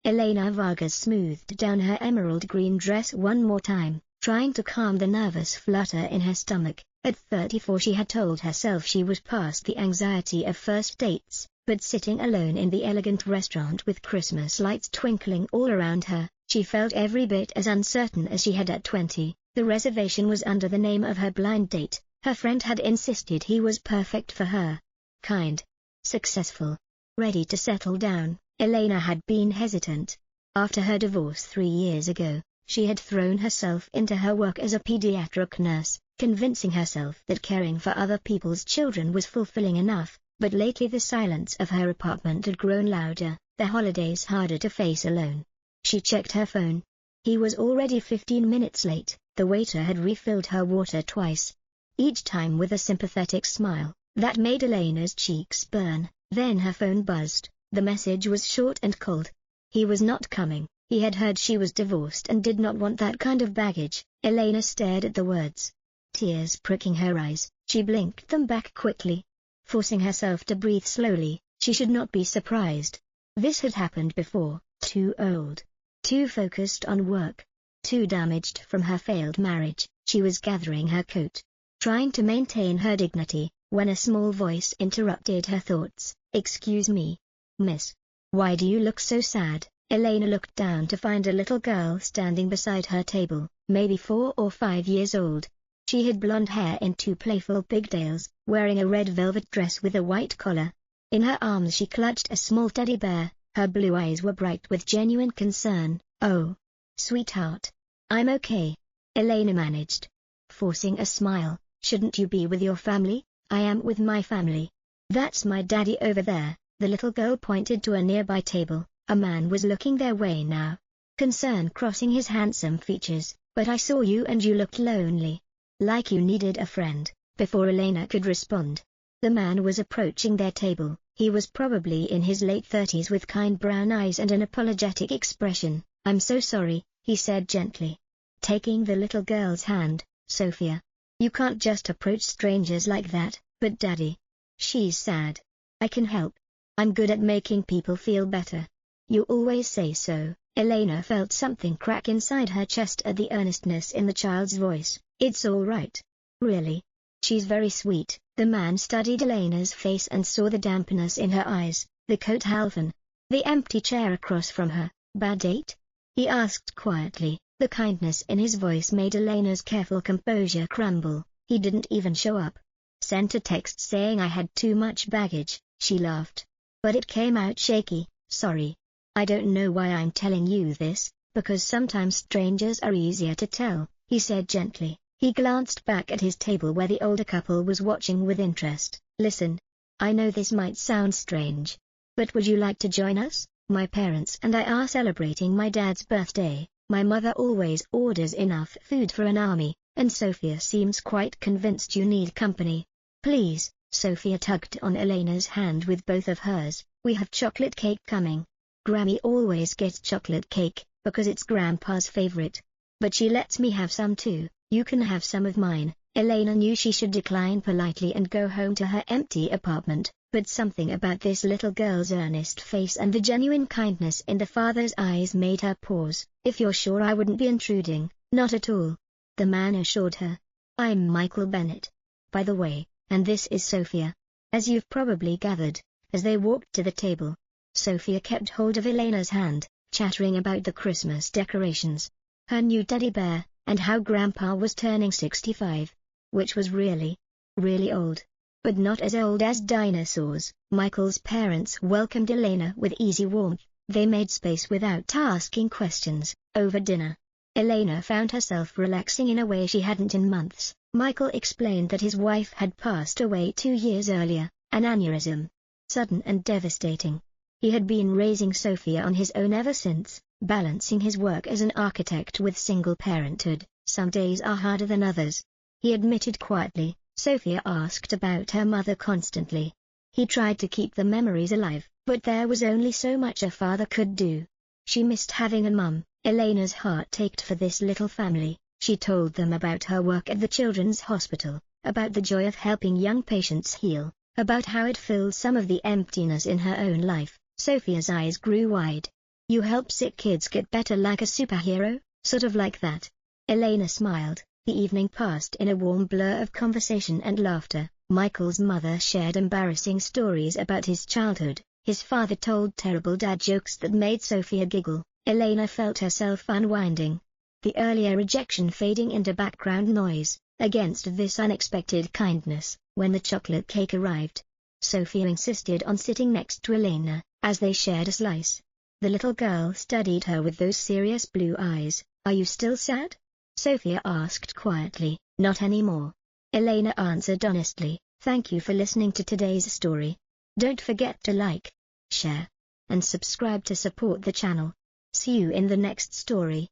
Elena Vargas smoothed down her emerald green dress one more time, trying to calm the nervous flutter in her stomach. At 34 she had told herself she was past the anxiety of first dates, but sitting alone in the elegant restaurant with Christmas lights twinkling all around her, she felt every bit as uncertain as she had at 20. The reservation was under the name of her blind date. Her friend had insisted he was perfect for her. Kind. Successful. Ready to settle down. Elena had been hesitant. After her divorce 3 years ago, she had thrown herself into her work as a pediatric nurse, convincing herself that caring for other people's children was fulfilling enough, but lately the silence of her apartment had grown louder, the holidays harder to face alone. She checked her phone. He was already 15 minutes late. The waiter had refilled her water twice, each time with a sympathetic smile that made Elena's cheeks burn. Then her phone buzzed. The message was short and cold. He was not coming. He had heard she was divorced and did not want that kind of baggage. Elena stared at the words. Tears pricking her eyes, she blinked them back quickly. Forcing herself to breathe slowly, she should not be surprised. This had happened before. Too old. Too focused on work. Too damaged from her failed marriage. She was gathering her coat, trying to maintain her dignity, when a small voice interrupted her thoughts. Excuse me, miss. Why do you look so sad? Elena looked down to find a little girl standing beside her table, maybe 4 or 5 years old. She had blonde hair in 2 playful pigtails, wearing a red velvet dress with a white collar. In her arms she clutched a small teddy bear. Her blue eyes were bright with genuine concern. Oh, sweetheart. I'm okay. Elena managed, forcing a smile. Shouldn't you be with your family? I am with my family. That's my daddy over there. The little girl pointed to a nearby table. A man was looking their way now, concern crossing his handsome features. But I saw you and you looked lonely. Like you needed a friend. Before Elena could respond, the man was approaching their table. He was probably in his late 30s with kind brown eyes and an apologetic expression. I'm so sorry, he said gently, taking the little girl's hand. Sophia, you can't just approach strangers like that. But Daddy. She's sad. I can help. I'm good at making people feel better. You always say so. Elena felt something crack inside her chest at the earnestness in the child's voice. It's all right. Really? She's very sweet. The man studied Elena's face and saw the dampness in her eyes, the coat halfen, the empty chair across from her. Bad date? He asked quietly. The kindness in his voice made Elena's careful composure crumble. He didn't even show up. Sent a text saying I had too much baggage. She laughed. But it came out shaky. Sorry. I don't know why I'm telling you this, because sometimes strangers are easier to tell, he said gently. He glanced back at his table where the older couple was watching with interest. Listen. I know this might sound strange, but would you like to join us? My parents and I are celebrating my dad's birthday. My mother always orders enough food for an army, and Sophia seems quite convinced you need company. Please. Sophia tugged on Elena's hand with both of hers. We have chocolate cake coming. Grammy always gets chocolate cake, because it's Grandpa's favorite. But she lets me have some too. You can have some of mine. Elena knew she should decline politely and go home to her empty apartment, but something about this little girl's earnest face and the genuine kindness in the father's eyes made her pause. If you're sure I wouldn't be intruding. Not at all. The man assured her. I'm Michael Bennett. By the way, and this is Sophia. As you've probably gathered, as they walked to the table, Sophia kept hold of Elena's hand, chattering about the Christmas decorations, her new teddy bear, and how Grandpa was turning 65, which was really, really old, but not as old as dinosaurs. Michael's parents welcomed Elena with easy warmth. They made space without asking questions. Over dinner, Elena found herself relaxing in a way she hadn't in months. Michael explained that his wife had passed away 2 years earlier, an aneurysm. Sudden and devastating. He had been raising Sophia on his own ever since, balancing his work as an architect with single parenthood. Some days are harder than others, he admitted quietly. Sophia asked about her mother constantly. He tried to keep the memories alive, but there was only so much a father could do. She missed having a mum. Elena's heart ached for this little family. She told them about her work at the children's hospital, about the joy of helping young patients heal, about how it filled some of the emptiness in her own life. Sophia's eyes grew wide. You help sick kids get better like a superhero, sort of like that. Elena smiled. The evening passed in a warm blur of conversation and laughter. Michael's mother shared embarrassing stories about his childhood. His father told terrible dad jokes that made Sophia giggle. Elena felt herself unwinding, the earlier rejection fading into background noise. Against this unexpected kindness, when the chocolate cake arrived, Sophia insisted on sitting next to Elena, as they shared a slice. The little girl studied her with those serious blue eyes. "Are you still sad?" Sophia asked quietly. "Not anymore." Elena answered honestly. "Thank you for listening to today's story. Don't forget to like, share, and subscribe to support the channel. See you in the next story.